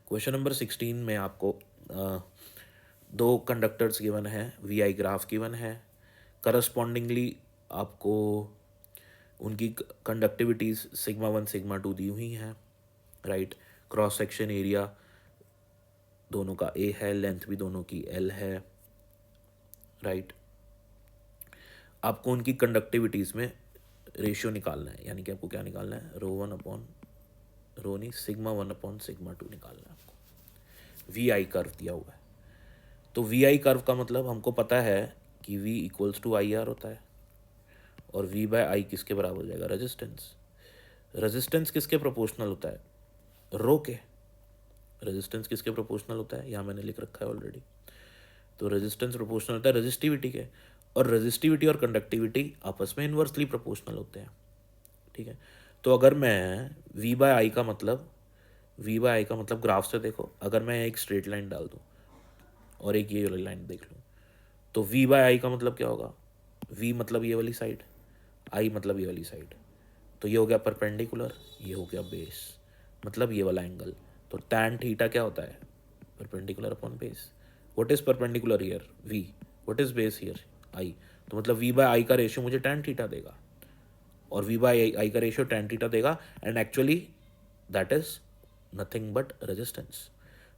Question number 16 में आपको दो कंडक्टर्स गिवन है, वी आई ग्राफ गिवन है, करस्पॉन्डिंगली आपको उनकी कंडक्टिविटीज़ सिग्मा 1 सिग्मा 2 दी हुई हैं, राइट। क्रॉस सेक्शन एरिया दोनों का ए है, लेंथ भी दोनों की एल है, राइट। आपको उनकी कंडक्टिविटीज़ में रेशियो निकालना है, यानी कि आपको क्या निकालना है, रो 1 अपॉन रो नहीं, सिग्मा 1 अपॉन सिग्मा 2 निकालना है आपको। वी आई कर्व दिया हुआ है, तो वी आई कर्व का मतलब हमको पता है कि V equals to I R होता है, और V बाय आई किसके बराबर हो जाएगा, रेजिस्टेंस। रेजिस्टेंस किसके प्रोपोर्शनल होता है, रो के। रेजिस्टेंस किसके प्रोपोर्शनल होता है, यहाँ मैंने लिख रखा है ऑलरेडी। तो रेजिस्टेंस प्रोपोर्शनल होता है रेजिस्टिविटी के, और रेजिस्टिविटी और कंडक्टिविटी आपस में इन्वर्सली प्रोपोर्शनल होते हैं, ठीक है। तो अगर मैं V बाय आई का मतलब ग्राफ से देखो, अगर मैं एक स्ट्रेट लाइन डाल दूँ और एक ये वाली लाइन देख लूँ, तो V बाय आई का मतलब क्या होगा, V मतलब ये वाली साइड, I मतलब ये वाली साइड। तो ये हो गया परपेंडिकुलर, ये हो गया बेस, मतलब ये वाला एंगल। तो tan थीटा क्या होता है, perpendicular upon base. What is perpendicular here, V। What is base here, I। तो मतलब V बाय आई का रेशियो मुझे tan थीटा देगा, और V बाय आई का रेशियो tan थीटा देगा, and actually that is nothing but resistance.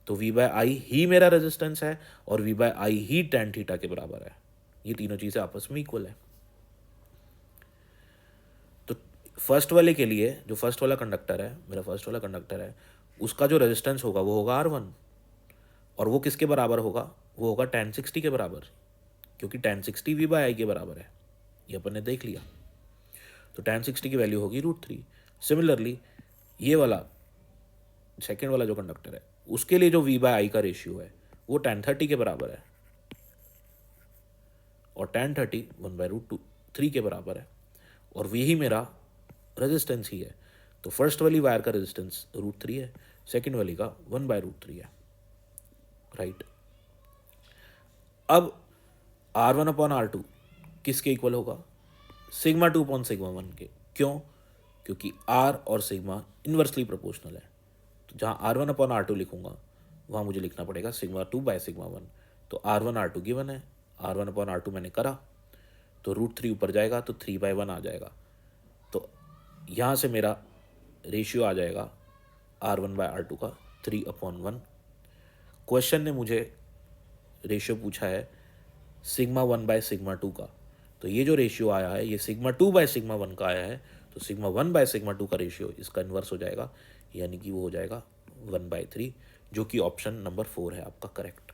तो V बाय आई ही मेरा रेजिस्टेंस है, और V बाय आई ही tan थीटा के बराबर है। ये तीनों चीज़ें आपस में इक्वल है। तो फर्स्ट वाले के लिए, जो फर्स्ट वाला कंडक्टर है, मेरा फर्स्ट वाला कंडक्टर है, उसका जो रेजिस्टेंस होगा वो होगा R1, और वो किसके बराबर होगा, वो होगा tan 60 के बराबर, क्योंकि tan 60 V बाय आई के बराबर है, ये अपन ने देख लिया। तो tan 60 की वैल्यू होगी √3। सिमिलरली ये वाला सेकेंड वाला जो कंडक्टर है, उसके लिए जो V बाय आई का रेशियो है वो tan 30 के बराबर है, और tan 30 1/√3 के बराबर है, और वही मेरा रेजिस्टेंस ही है। तो फर्स्ट वाली वायर का रेजिस्टेंस √3 है, सेकेंड वाली का 1/√3 है, राइट। अब R1 अपॉन R2 किसके इक्वल होगा, सिग्मा 2 अपॉन सिग्मा 1 के। क्यों, क्योंकि R और सिग्मा इन्वर्सली प्रोपोर्शनल है। तो जहाँ R1 अपॉन R2 लिखूंगा, वहाँ मुझे लिखना पड़ेगा सिग्मा 2 बाय सिग्मा 1। तो R1 R2 गिवन है, R1 अपॉन R2 मैंने करा, तो √3 ऊपर जाएगा तो 3/1 आ जाएगा। तो यहाँ से मेरा रेशियो आ जाएगा R1 बाय R2 का 3/1। क्वेश्चन ने मुझे रेशियो पूछा है सिग्मा 1 बाय सिग्मा 2 का, तो ये जो रेशियो आया है ये सिग्मा 2 बाय सिग्मा 1 का आया है, तो सिग्मा 1 बाय सिग्मा 2 का रेशियो इसका इन्वर्स हो जाएगा, यानी कि वो हो जाएगा 1/3, जो कि ऑप्शन नंबर 4 है आपका करेक्ट।